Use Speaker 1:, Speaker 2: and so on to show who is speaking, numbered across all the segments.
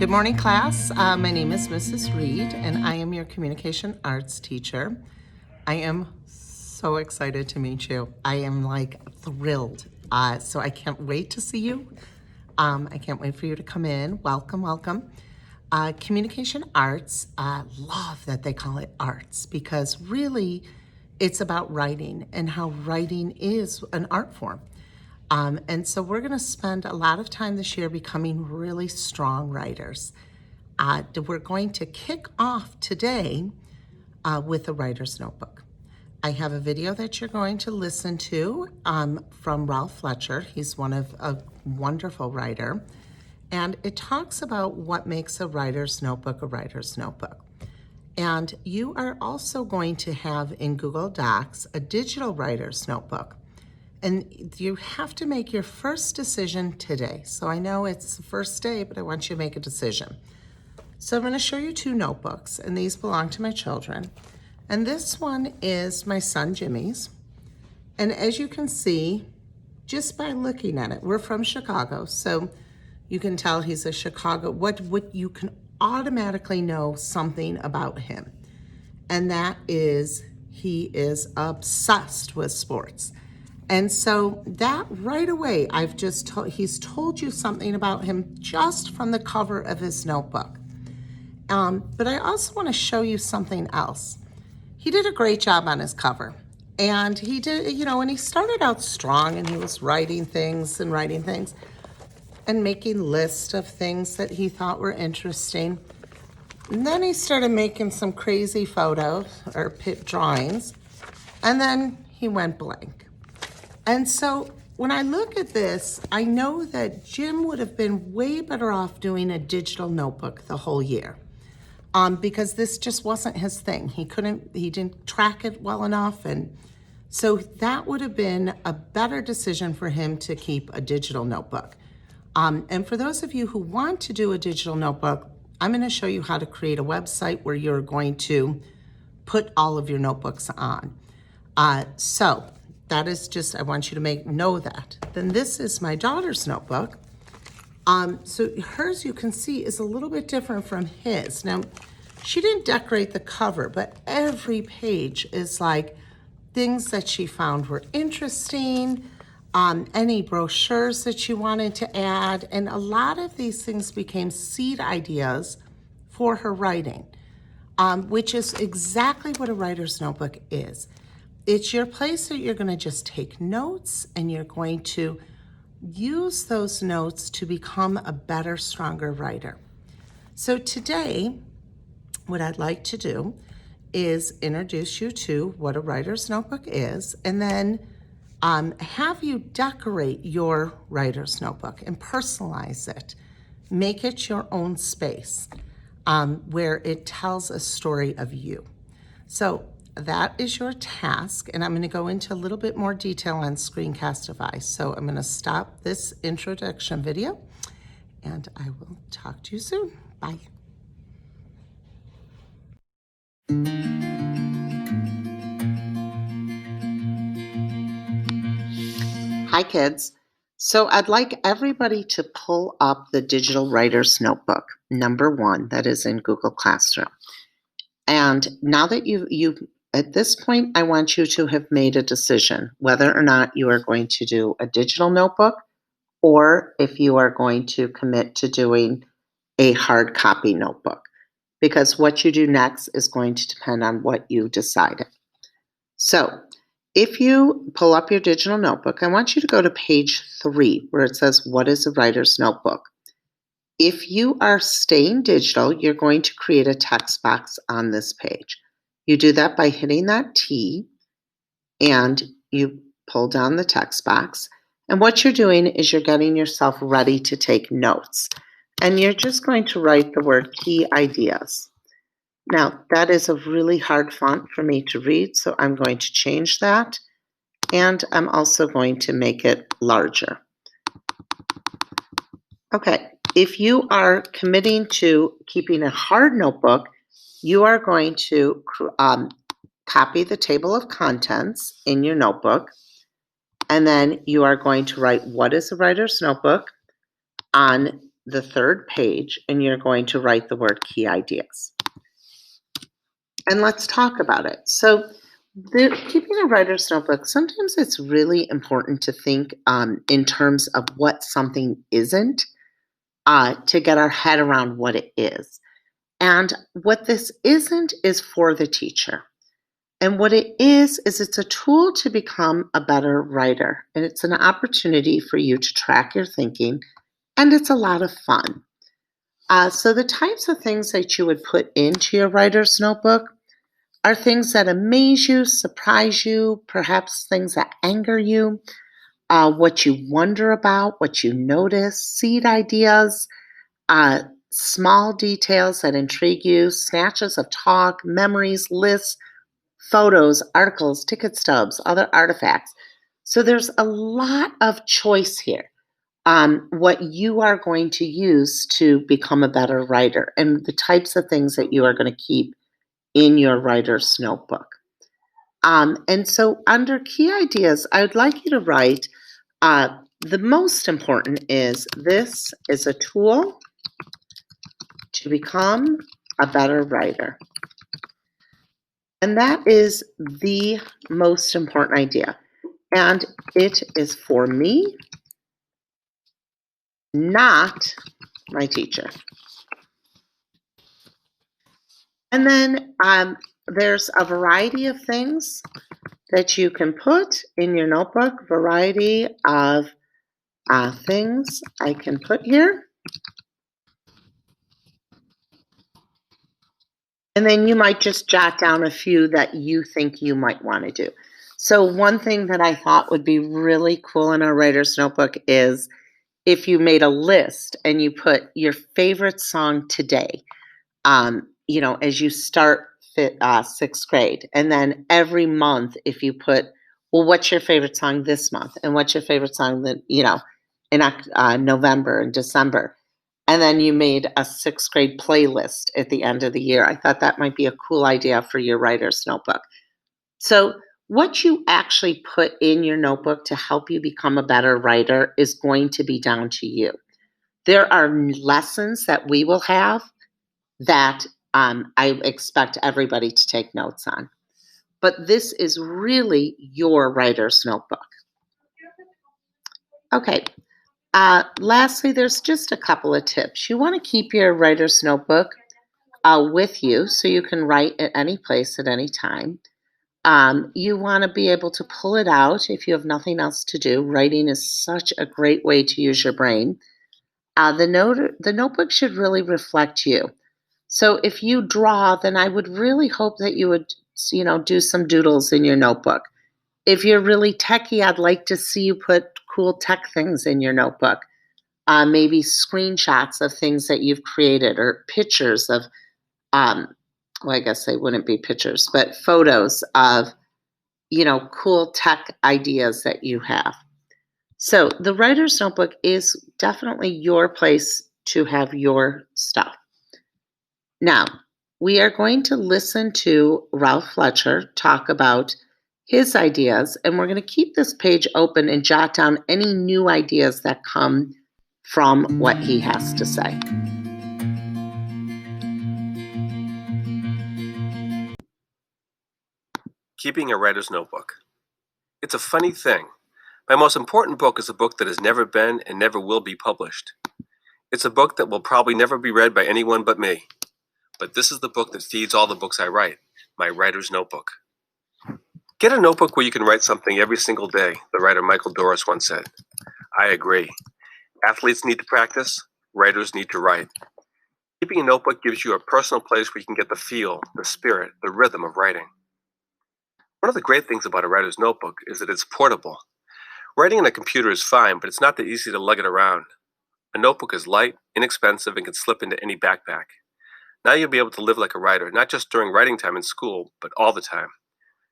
Speaker 1: Good morning, class. My name is Mrs. Reed, and I am your communication arts teacher. I am so excited to meet you. I am thrilled. So I can't wait to see you. I can't wait for you to come in. Welcome, welcome. Communication arts, love that they call it arts because really it's about writing and how writing is an art form. And so we're going to spend a lot of time this year becoming really strong writers. We're going to kick off today with a writer's notebook. I have a video that you're going to listen to from Ralph Fletcher. He's a wonderful writer. And it talks about what makes a writer's notebook a writer's notebook. And you are also going to have in Google Docs a digital writer's notebook. And you have to make your first decision today. So I know it's the first day, but I want you to make a decision. So I'm going to show you two notebooks, and these belong to my children. And this one is my son Jimmy's. And as you can see, just by looking at it, we're from Chicago, so you can tell he's a Chicago, what you can automatically know something about him. And that is he is obsessed with sports. And so that right away, he's told you something about him just from the cover of his notebook. But I also want to show you something else. He did a great job on his cover. And he did, and he started out strong and he was writing things and making lists of things that he thought were interesting. And then he started making some crazy photos or drawings. And then he went blank. And so when I look at this, I know that Jim would have been way better off doing a digital notebook the whole year because this just wasn't his thing. He didn't track it well enough. And so that would have been a better decision for him to keep a digital notebook. And for those of you who want to do a digital notebook, I'm going to show you how to create a website where you're going to put all of your notebooks on. So that is just, I want you to know that. Then this is my daughter's notebook. So hers, you can see, is a little bit different from his. Now, she didn't decorate the cover, but every page is like things that she found were interesting, any brochures that she wanted to add, and a lot of these things became seed ideas for her writing, which is exactly what a writer's notebook is. It's your place that you're going to just take notes and you're going to use those notes to become a better, stronger writer. So today, what I'd like to do is introduce you to what a writer's notebook is, and then have you decorate your writer's notebook and personalize it. Make it your own space where it tells a story of you. So that is your task, and I'm going to go into a little bit more detail on Screencastify. So I'm going to stop this introduction video, and I will talk to you soon. Bye. Hi, kids. So I'd like everybody to pull up the Digital Writer's Notebook, number 1, that is in Google Classroom. And now that you've at this point, I want you to have made a decision whether or not you are going to do a digital notebook or if you are going to commit to doing a hard copy notebook, because what you do next is going to depend on what you decided. So if you pull up your digital notebook, I want you to go to page 3 where it says, what is a writer's notebook? If you are staying digital, you're going to create a text box on this page. You do that by hitting that T, and you pull down the text box. And what you're doing is you're getting yourself ready to take notes. And you're just going to write the word key ideas. Now, that is a really hard font for me to read, so I'm going to change that. And I'm also going to make it larger. Okay, if you are committing to keeping a hard notebook, you are going to copy the table of contents in your notebook, and then you are going to write what is a writer's notebook on the third page and you're going to write the word key ideas. And let's talk about it. So, keeping a writer's notebook, sometimes it's really important to think in terms of what something isn't to get our head around what it is. And what this isn't is for the teacher. And what it is it's a tool to become a better writer. And it's an opportunity for you to track your thinking. And it's a lot of fun. So the types of things that you would put into your writer's notebook are things that amaze you, surprise you, perhaps things that anger you, what you wonder about, what you notice, seed ideas, small details that intrigue you, snatches of talk, memories, lists, photos, articles, ticket stubs, other artifacts. So there's a lot of choice here on what you are going to use to become a better writer and the types of things that you are going to keep in your writer's notebook. And so under key ideas, I would like you to write the most important is this is a tool to become a better writer. And that is the most important idea. And it is for me, not my teacher. And then there's a variety of things that you can put in your notebook, variety of things I can put here. And then you might just jot down a few that you think you might want to do. So one thing that I thought would be really cool in our writer's notebook is if you made a list and you put your favorite song today, as you start sixth grade. And then every month, if you put, well, what's your favorite song this month? And what's your favorite song that, in November and December? And then you made a sixth grade playlist at the end of the year. I thought that might be a cool idea for your writer's notebook. So what you actually put in your notebook to help you become a better writer is going to be down to you. There are lessons that we will have that I expect everybody to take notes on. But this is really your writer's notebook. Okay. Lastly, there's just a couple of tips. You want to keep your writer's notebook with you so you can write at any place at any time. You want to be able to pull it out if you have nothing else to do. Writing is such a great way to use your brain. The notebook should really reflect you. So if you draw, then I would really hope that you would, do some doodles in your notebook. If you're really techie, I'd like to see you put cool tech things in your notebook. Maybe screenshots of things that you've created or pictures of, I guess they wouldn't be pictures, but photos of, cool tech ideas that you have. So the writer's notebook is definitely your place to have your stuff. Now, we are going to listen to Ralph Fletcher talk about his ideas, and we're going to keep this page open and jot down any new ideas that come from what he has to say.
Speaker 2: Keeping a writer's notebook. It's a funny thing. My most important book is a book that has never been and never will be published. It's a book that will probably never be read by anyone but me. But this is the book that feeds all the books I write, my writer's notebook. Get a notebook where you can write something every single day, the writer Michael Doris once said. I agree. Athletes need to practice, writers need to write. Keeping a notebook gives you a personal place where you can get the feel, the spirit, the rhythm of writing. One of the great things about a writer's notebook is that it's portable. Writing on a computer is fine, but it's not that easy to lug it around. A notebook is light, inexpensive, and can slip into any backpack. Now you'll be able to live like a writer, not just during writing time in school, but all the time.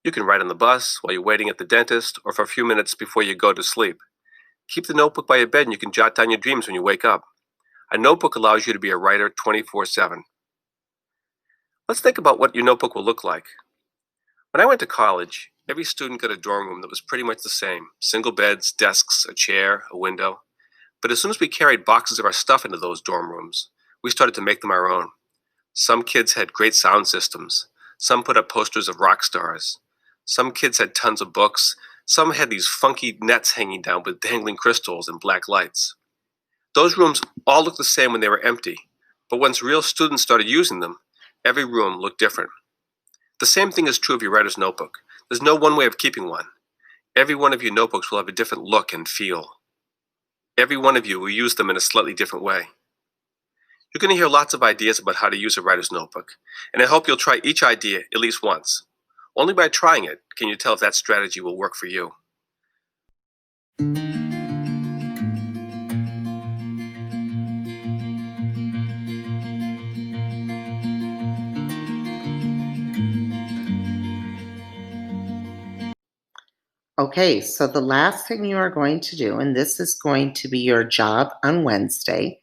Speaker 2: You can write on the bus, while you're waiting at the dentist, or for a few minutes before you go to sleep. Keep the notebook by your bed and you can jot down your dreams when you wake up. A notebook allows you to be a writer 24/7. Let's think about what your notebook will look like. When I went to college, every student got a dorm room that was pretty much the same. Single beds, desks, a chair, a window. But as soon as we carried boxes of our stuff into those dorm rooms, we started to make them our own. Some kids had great sound systems. Some put up posters of rock stars. Some kids had tons of books. Some had these funky nets hanging down with dangling crystals and black lights. Those rooms all looked the same when they were empty, but once real students started using them, every room looked different. The same thing is true of your writer's notebook. There's no one way of keeping one. Every one of your notebooks will have a different look and feel. Every one of you will use them in a slightly different way. You're going to hear lots of ideas about how to use a writer's notebook, and I hope you'll try each idea at least once. Only by trying it can you tell if that strategy will work for you.
Speaker 1: Okay, so the last thing you are going to do, and this is going to be your job on Wednesday,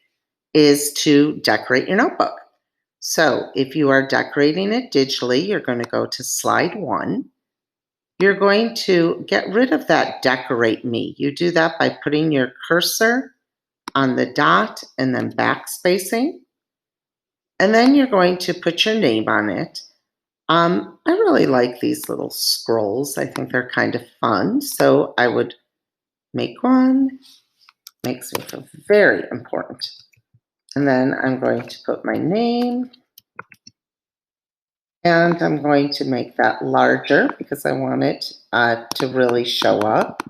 Speaker 1: is to decorate your notebook. So if you are decorating it digitally, you're going to go to slide 1. You're going to get rid of that decorate me. You do that by putting your cursor on the dot and then backspacing. And then you're going to put your name on it. I really like these little scrolls. I think they're kind of fun. So I would make one. Makes me feel very important. And then I'm going to put my name. And I'm going to make that larger because I want it to really show up.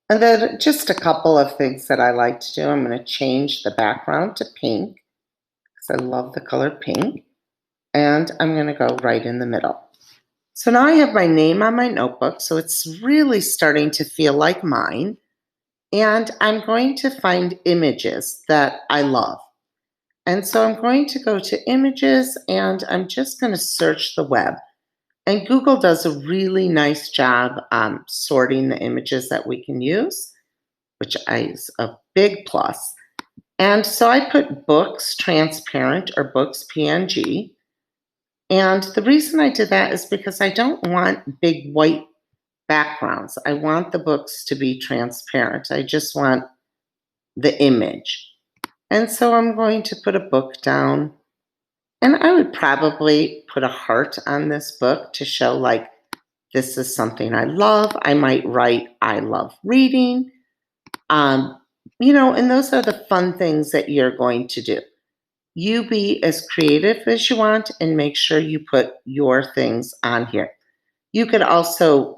Speaker 1: And then just a couple of things that I like to do. I'm going to change the background to pink because I love the color pink. And I'm going to go right in the middle. So now I have my name on my notebook, so it's really starting to feel like mine. And I'm going to find images that I love. And so I'm going to go to images and I'm just going to search the web. And Google does a really nice job sorting the images that we can use, which is a big plus. And so I put books transparent or books PNG. And the reason I did that is because I don't want big white backgrounds. I want the books to be transparent. I just want the image. And so I'm going to put a book down. And I would probably put a heart on this book to show like this is something I love. I might write, I love reading. And those are the fun things that you're going to do. You be as creative as you want and make sure you put your things on here. You could also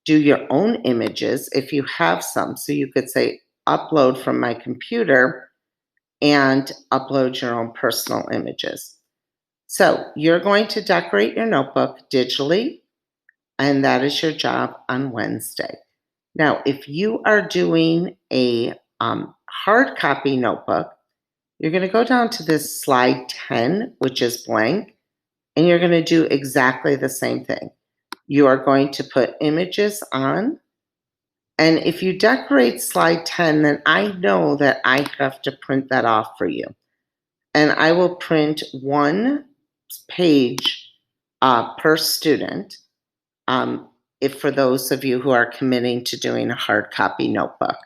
Speaker 1: do your own images if you have some. So you could say upload from my computer and upload your own personal images. So you're going to decorate your notebook digitally, and that is your job on Wednesday. Now, if you are doing a hard copy notebook, you're going to go down to this slide 10, which is blank, and you're going to do exactly the same thing. You are going to put images on, and if you decorate slide 10, then I know that I have to print that off for you. And I will print one page per student if for those of you who are committing to doing a hard copy notebook.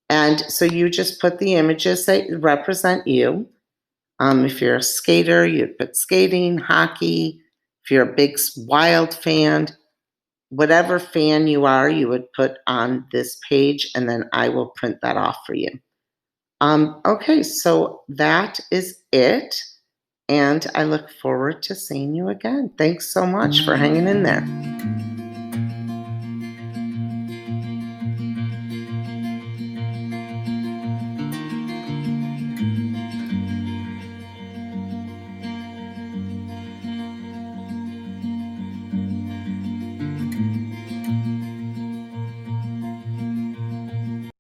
Speaker 1: And so you just put the images that represent you. If you're a skater, you'd put skating, hockey. If you're a big Wild fan, whatever fan you are, you would put on this page, and then I will print that off for you. Okay, so that is it. And I look forward to seeing you again. Thanks so much for hanging in there.